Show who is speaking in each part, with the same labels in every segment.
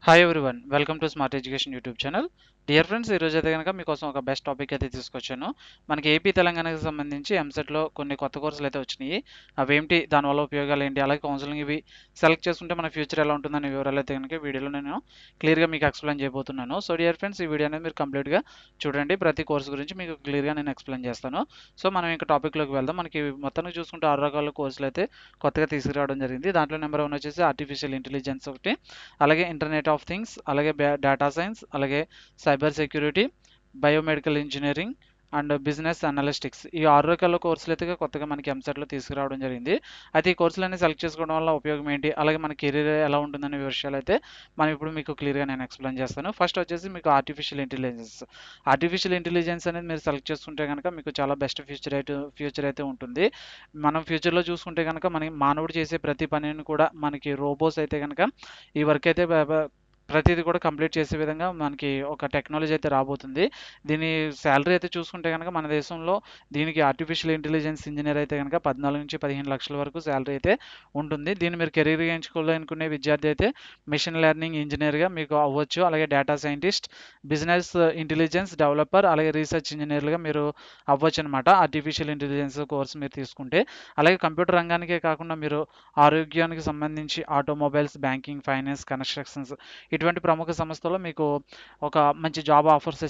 Speaker 1: Hi everyone, welcome to smart education YouTube channel. Dear friends, ఈరోజు అయితే కనుక మీకోసం ఒక బెస్ట్ టాపిక్ అయితే తీసుకొచ్చాను. మనకి ఏపీ తెలంగాణకి సంబంధించి ఎంసెట్లో కొన్ని కొత్త కోర్సులు అయితే వచ్చినాయి. అవేంటి, దానివల్ల ఉపయోగాలు ఏంటి, అలాగే కౌన్సిలింగ్ ఇవి సెలెక్ట్ చేసుకుంటే మన ఫ్యూచర్ ఎలా ఉంటుందనే వివరాలు అయితే కనుక వీడియోలో నేను క్లియర్గా మీకు ఎక్స్ప్లెయిన్ చేయబోతున్నాను. సో డియర్ ఫ్రెండ్స్, ఈ వీడియో అనేది మీరు కంప్లీట్గా చూడండి. ప్రతి కోర్సు గురించి మీకు క్లియర్గా నేను ఎక్స్ప్లెయిన్ చేస్తాను. సో మనం ఇంకా టాపిక్లోకి వెళ్దాం. మనకి మొత్తానికి చూసుకుంటే 6 రకాల కోర్సులు అయితే కొత్తగా తీసుకురావడం జరిగింది. దాంట్లో నెంబర్ 1 వచ్చేసి ఆర్టిఫిషియల్ ఇంటెలిజెన్స్ ఒకటి, అలాగే ఇంటర్నెట్ ఆఫ్ థింగ్స్, అలాగే డేటా సైన్స్, అలాగే cyber security, biomedical engineering and business analytics. ఈ 6 రకాల కోర్సులు అయితే కొత్తగా మనకి ఎంసెట్లో తీసుకురావడం జరిగింది. అయితే ఈ కోర్సులన్నీ సెలెక్ట్ చేసుకోవడం వల్ల ఉపయోగం ఏంటి, అలాగే మన కెరీర్ ఎలా ఉంటుందనే విషయాలు అయితే మనం ఇప్పుడు మీకు క్లియర్గా నేను ఎక్స్ప్లెయిన్ చేస్తాను. ఫస్ట్ వచ్చేసి మీకు ఆర్టిఫిషియల్ ఇంటెలిజెన్స్ అనేది మీరు సెలెక్ట్ చేసుకుంటే కనుక మీకు చాలా బెస్ట్ ఫ్యూచర్ అయితే ఉంటుంది. మనం ఫ్యూచర్లో చూసుకుంటే కనుక మనకి మానవుడు చేసే ప్రతి పనిని కూడా మనకి రోబోస్ అయితే కనుక ఈ వర్క్ అయితే ప్రతిదీ కూడా కంప్లీట్ చేసే విధంగా మనకి ఒక టెక్నాలజీ అయితే రాబోతుంది. దీని శాలరీ అయితే చూసుకుంటే కనుక మన దేశంలో దీనికి ఆర్టిఫిషియల్ ఇంటెలిజెన్స్ ఇంజనీర్ అయితే కనుక 14 నుంచి 15 లక్షల వరకు శాలరీ అయితే ఉంటుంది. దీన్ని మీరు కెరీర్గా ఎంచుకోవాలనుకునే విద్యార్థి అయితే మిషన్ లెర్నింగ్ ఇంజనీర్గా మీకు అవ్వచ్చు, అలాగే data scientist, business intelligence developer, అలాగే రీసెర్చ్ ఇంజనీర్లుగా మీరు అవ్వచ్చు అనమాట ఆర్టిఫిషియల్ ఇంటెలిజెన్స్ కోర్స్ మీరు తీసుకుంటే. అలాగే కంప్యూటర్ రంగానికే కాకుండా మీరు ఆరోగ్యానికి సంబంధించి ఆటోమొబైల్స్, బ్యాంకింగ్, ఫైనాన్స్, కన్స్ట్రక్షన్స్ ఇటువంటి ప్రముఖ సంస్థల్లో మీకు ఒక మంచి జాబ్ ఆఫర్స్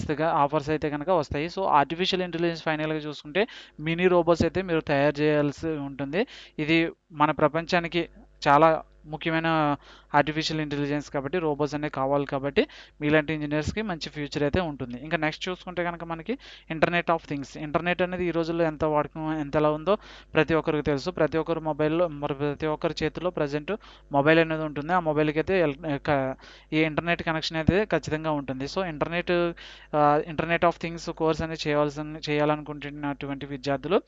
Speaker 1: అయితే కనుక వస్తాయి. సో ఆర్టిఫిషియల్ ఇంటెలిజెన్స్ ఫైనల్గా చూసుకుంటే మినీ రోబోట్స్ అయితే మీరు తయారు చేయాల్సి ఉంటుంది. ఇది మన ప్రపంచానికి చాలా ముఖ్యమైన ఆర్టిఫిషియల్ ఇంటెలిజెన్స్ కాబట్టి రోబోట్స్ అనేవి కావాలి కాబట్టి మీలాంటి ఇంజనీర్స్కి మంచి ఫ్యూచర్ అయితే ఉంటుంది. ఇంకా నెక్స్ట్ చూసుకుంటే కనుక మనకి ఇంటర్నెట్ ఆఫ్ థింగ్స్. ఇంటర్నెట్ అనేది ఈ రోజుల్లో ఎంత వాడకం ఎంతలా ఉందో ప్రతి ఒక్కరికి తెలుసు. ప్రతి ఒక్కరు మొబైల్లో ప్రతి ఒక్కరి చేతిలో ప్రజెంట్ మొబైల్ అనేది ఉంటుంది. ఆ మొబైల్కి అయితే ఈ ఇంటర్నెట్ కనెక్షన్ అయితే ఖచ్చితంగా ఉంటుంది. So internet of things course అనేది చేయాలనుకుంటున్నటువంటి విద్యార్థులు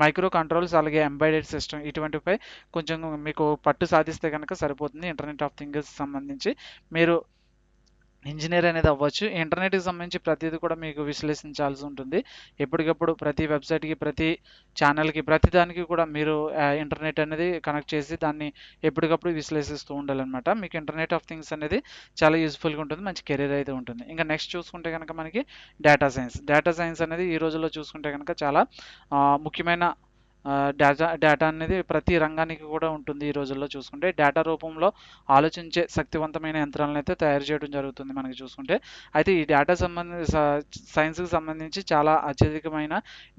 Speaker 1: మైక్రో కంట్రోల్స్, అలాగే ఎంబెడెడ్ సిస్టమ్ ఇటువంటిపై కొంచెం మీకు పట్టు సాధిస్తే కనుక సరిపోతుంది. ఇంటర్నెట్ ఆఫ్ థింగ్స్ సంబంధించి మీరు ఇంజనీర్ అనేది అవ్వచ్చు. ఇంటర్నెట్కి సంబంధించి ప్రతిదీ కూడా మీకు విశ్లేషించాల్సి ఉంటుంది. ఎప్పటికప్పుడు ప్రతి వెబ్సైట్కి, ప్రతి ఛానల్కి, ప్రతి దానికి కూడా మీరు ఇంటర్నెట్ అనేది కనెక్ట్ చేసి దాన్ని ఎప్పటికప్పుడు విశ్లేషిస్తూ ఉండాలన్నమాట. మీకు ఇంటర్నెట్ ఆఫ్ థింగ్స్ అనేది చాలా యూస్ఫుల్గా ఉంటుంది, మంచి కెరీర్ అయితే ఉంటుంది. ఇంకా నెక్స్ట్ చూసుకుంటే కనుక మనకి డేటా సైన్స్ అనేది ఈ రోజుల్లో చూసుకుంటే కనుక చాలా ముఖ్యమైన డేటా అనేది ప్రతి రంగానికి కూడా ఉంటుంది. ఈ రోజుల్లో చూసుకుంటే డేటా రూపంలో ఆలోచించే శక్తివంతమైన యంత్రాలను అయితే తయారు చేయడం జరుగుతుంది మనకి చూసుకుంటే. అయితే ఈ డేటా సైన్స్కి సంబంధించి చాలా అత్యధికమైన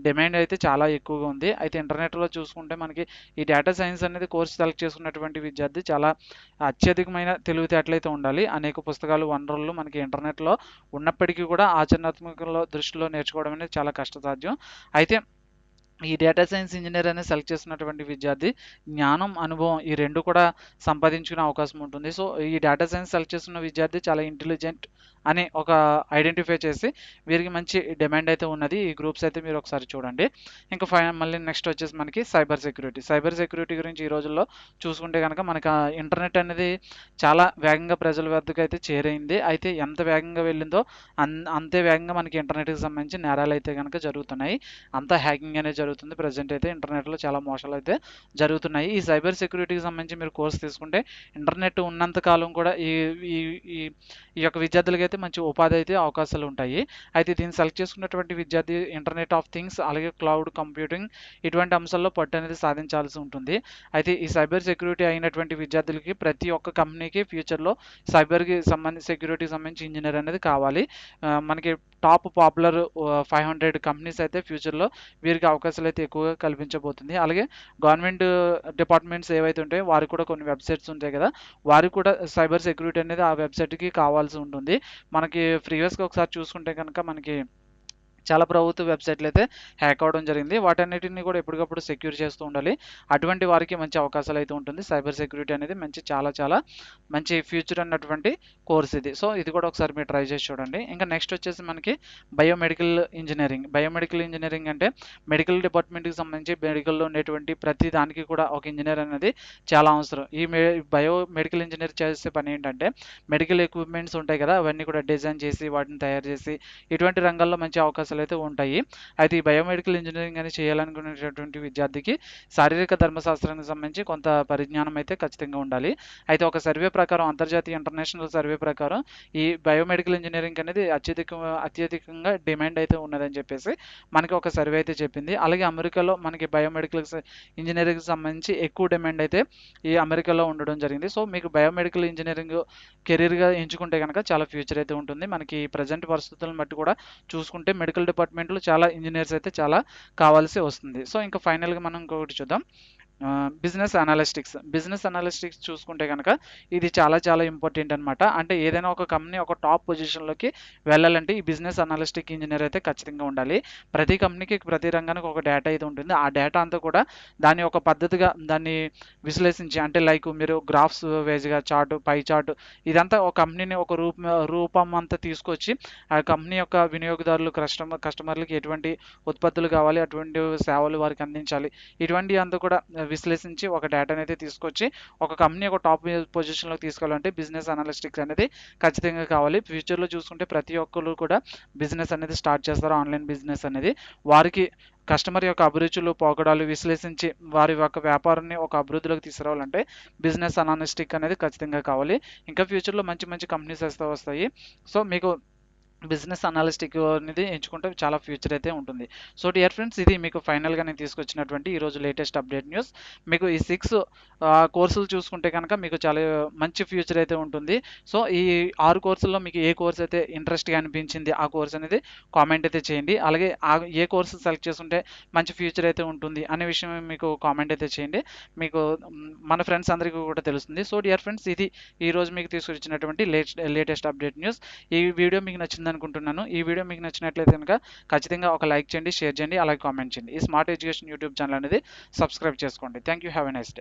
Speaker 1: డిమాండ్ అయితే చాలా ఎక్కువగా ఉంది. అయితే ఇంటర్నెట్లో చూసుకుంటే మనకి ఈ డేటా సైన్స్ అనేది కోర్స్ సెలెక్ట్ చేసుకున్నటువంటి విద్యార్థి చాలా అత్యధికమైన తెలివితేటలు అయితే ఉండాలి. అనేక పుస్తకాలు, వనరులు మనకి ఇంటర్నెట్లో ఉన్నప్పటికీ కూడా ఆచరణాత్మకంలో దృష్టిలో నేర్చుకోవడం అనేది చాలా కష్టసాధ్యం. అయితే ఈ డేటా సైన్స్ ఇంజనీర్ అనేది సెలెక్ట్ చేసినటువంటి విద్యార్థి జ్ఞానం, అనుభవం ఈ రెండు కూడా సంపాదించుకునే అవకాశం ఉంటుంది. సో ఈ డేటా సైన్స్ సెలెక్ట్ చేస్తున్న విద్యార్థి చాలా ఇంటెలిజెంట్ అని ఒక ఐడెంటిఫై చేసి వీరికి మంచి డిమాండ్ అయితే ఉన్నది. ఈ గ్రూప్స్ అయితే మీరు ఒకసారి చూడండి. ఇంకా మళ్ళీ నెక్స్ట్ వచ్చేసి మనకి సైబర్ సెక్యూరిటీ గురించి ఈ రోజుల్లో చూసుకుంటే కనుక మనకి ఇంటర్నెట్ అనేది చాలా వేగంగా ప్రజల వద్దకు అయితే చేరైంది. అయితే ఎంత వేగంగా వెళ్ళిందో అంతే వేగంగా మనకి ఇంటర్నెట్కి సంబంధించి నేరాలు అయితే కనుక జరుగుతున్నాయి. అంతా హ్యాకింగ్ అనేది జరుగుతుంది. ప్రజెంట్ అయితే ఇంటర్నెట్లో చాలా మోసాలు అయితే జరుగుతున్నాయి. ఈ సైబర్ సెక్యూరిటీకి సంబంధించి మీరు కోర్స్ తీసుకుంటే ఇంటర్నెట్ ఉన్నంత కాలం కూడా ఈ ఈ ఈ ఈ యొక్క విద్యార్థులకి అయితే మంచి ఉపాధి అయితే అవకాశాలు ఉంటాయి. అయితే దీన్ని సెలెక్ట్ చేసుకున్నటువంటి విద్యార్థి ఇంటర్నెట్ ఆఫ్ థింగ్స్, అలాగే క్లౌడ్ కంప్యూటింగ్ ఇటువంటి అంశాల్లో పట్టు అనేది సాధించాల్సి ఉంటుంది. అయితే ఈ సైబర్ సెక్యూరిటీ అయినటువంటి విద్యార్థులకి ప్రతి ఒక్క కంపెనీకి ఫ్యూచర్లో సెక్యూరిటీకి సంబంధించి ఇంజనీర్ అనేది కావాలి. మనకి టాప్ పాపులర్ 500 కంపెనీస్ అయితే ఫ్యూచర్లో వీరికి అవకాశాలు అయితే ఎక్కువగా కల్పించబోతుంది. అలాగే గవర్నమెంట్ డిపార్ట్మెంట్స్ ఏవైతే ఉంటాయో వారికి కూడా కొన్ని వెబ్సైట్స్ ఉంటాయి కదా, వారికి కూడా సైబర్ సెక్యూరిటీ అనేది ఆ వెబ్సైట్కి కావాల్సి ఉంటుంది. మనకి ప్రీవియస్గా ఒకసారి చూసుకుంటే కనుక మనకి చాలా ప్రభుత్వ వెబ్సైట్లు అయితే హ్యాక్ అవ్వడం జరిగింది. వాటన్నిటిని కూడా ఎప్పటికప్పుడు సెక్యూర్ చేస్తూ ఉండాలి. అటువంటి వారికి మంచి అవకాశాలు అయితే ఉంటుంది. సైబర్ సెక్యూరిటీ అనేది చాలా మంచి ఫ్యూచర్ అన్నటువంటి కోర్స్ ఇది. సో ఇది కూడా ఒకసారి మీరు ట్రై చేసి చూడండి. ఇంకా నెక్స్ట్ వచ్చేసి మనకి బయోమెడికల్ ఇంజనీరింగ్ అంటే మెడికల్ డిపార్ట్మెంట్కి సంబంధించి మెడికల్లో ఉండేటువంటి ప్రతి దానికి కూడా ఒక ఇంజనీర్ అనేది చాలా అవసరం. ఈ మెడికల్ ఇంజనీర్ చేసే పని ఏంటంటే మెడికల్ ఎక్విప్మెంట్స్ ఉంటాయి కదా, అవన్నీ కూడా డిజైన్ చేసి వాటిని తయారు చేసి ఇటువంటి రంగాల్లో మంచి అవకాశాలు అవకాశాలు అయితే ఉంటాయి. అయితే ఈ బయోమెడికల్ ఇంజనీరింగ్ అని చేయాలనుకునేటటువంటి విద్యార్థికి శారీరక ధర్మశాస్త్రానికి సంబంధించి కొంత పరిజ్ఞానం అయితే ఖచ్చితంగా ఉండాలి. అయితే ఒక సర్వే ప్రకారం, అంతర్జాతీయ ఇంటర్నేషనల్ సర్వే ప్రకారం ఈ బయోమెడికల్ ఇంజనీరింగ్ అనేది అత్యధికంగా డిమాండ్ అయితే ఉన్నదని చెప్పేసి మనకి ఒక సర్వే అయితే చెప్పింది. అలాగే అమెరికాలో మనకి బయోమెడికల్ ఇంజనీరింగ్ సంబంధించి ఎక్కువ డిమాండ్ అయితే ఈ అమెరికాలో ఉండడం జరిగింది. సో మీకు బయోమెడికల్ ఇంజనీరింగ్ కెరీర్గా ఎంచుకుంటే కనుక చాలా ఫ్యూచర్ అయితే ఉంటుంది. మనకి ప్రజెంట్ పరిస్థితులను బట్టి కూడా చూసుకుంటే మెడికల్ డిపార్ట్మెంట్లో చాలా ఇంజనీర్స్ అయితే చాలా కావాల్సి వస్తుంది. సో ఇంకా ఫైనల్గా మనం ఇంకొకటి చూద్దాం. బిజినెస్ అనలిస్టిక్స్ చూసుకుంటే కనుక ఇది చాలా చాలా ఇంపార్టెంట్ అనమాట. అంటే ఏదైనా ఒక కంపెనీ ఒక టాప్ పొజిషన్లోకి వెళ్ళాలంటే ఈ బిజినెస్ అనలిస్టిక్ ఇంజనీర్ అయితే ఖచ్చితంగా ఉండాలి. ప్రతి కంపెనీకి ప్రతి రంగానికి ఒక డేటా అయితే ఉంటుంది. ఆ డేటా అంతా కూడా దాన్ని ఒక పద్ధతిగా దాన్ని విశ్లేషించి, అంటే లైక్ మీరు గ్రాఫ్స్ వేజ్గా చార్ట్, పై చార్ట్, ఇదంతా ఒక కంపెనీని ఒక రూపం అంతా తీసుకొచ్చి ఆ కంపెనీ యొక్క వినియోగదారులు కస్టమర్లకి ఎటువంటి ఉత్పత్తులు కావాలి, అటువంటి సేవలు వారికి అందించాలి, ఇటువంటి అంతా కూడా విశ్లేషించి ఒక డేటాని అయితే తీసుకొచ్చి ఒక కంపెనీ ఒక టాప్ పొజిషన్లోకి తీసుకోవాలంటే బిజినెస్ అనలిస్టిక్స్ అనేది ఖచ్చితంగా కావాలి. ఫ్యూచర్లో చూసుకుంటే ప్రతి ఒక్కరు కూడా బిజినెస్ అనేది స్టార్ట్ చేస్తారు, ఆన్లైన్ బిజినెస్ అనేది. వారికి కస్టమర్ యొక్క అభిరుచులు, పోకడాలు విశ్లేషించి వారి యొక్క వ్యాపారాన్ని ఒక అభివృద్ధిలోకి తీసుకురావాలంటే బిజినెస్ అనలిస్టిక్ అనేది ఖచ్చితంగా కావాలి. ఇంకా ఫ్యూచర్లో మంచి మంచి కంపెనీస్ వస్తాయి. సో మీకు బిజినెస్ అనలిస్టిక్ అనేది ఎంచుకుంటే చాలా ఫ్యూచర్ అయితే ఉంటుంది. సో డియర్ ఫ్రెండ్స్, ఇది మీకు ఫైనల్గా నేను తీసుకొచ్చినటువంటి ఈరోజు లేటెస్ట్ అప్డేట్ న్యూస్. మీకు ఈ 6 కోర్సులు చూసుకుంటే కనుక మీకు చాలా మంచి ఫ్యూచర్ అయితే ఉంటుంది. సో ఈ 6 కోర్సుల్లో మీకు ఏ కోర్స్ అయితే ఇంట్రెస్ట్గా అనిపించింది ఆ కోర్స్ అనేది కామెంట్ అయితే చేయండి. అలాగే ఏ కోర్సు సెలెక్ట్ చేసుకుంటే మంచి ఫ్యూచర్ అయితే ఉంటుంది అనే విషయం మీకు కామెంట్ అయితే చేయండి. మీకు మన ఫ్రెండ్స్ అందరికీ కూడా తెలుస్తుంది. సో డియర్ ఫ్రెండ్స్, ఇది ఈరోజు మీకు తీసుకొచ్చినటువంటి లేటెస్ట్ అప్డేట్ న్యూస్. ఈ వీడియో మీకు నచ్చింది అనుకుంటున్నాను. ఈ వీడియో మీకు నచ్చినట్లయితే కనుక ఖచ్చితంగా ఒక లైక్ చేయండి, షేర్ చేయండి, అలాగే కామెంట్ చేయండి. ఈ స్మార్ట్ ఎడ్యుకేషన్ యూట్యూబ్ ఛానల్ అనేది సబ్స్క్రైబ్ చేసుకోండి. Thank you. Have a nice day.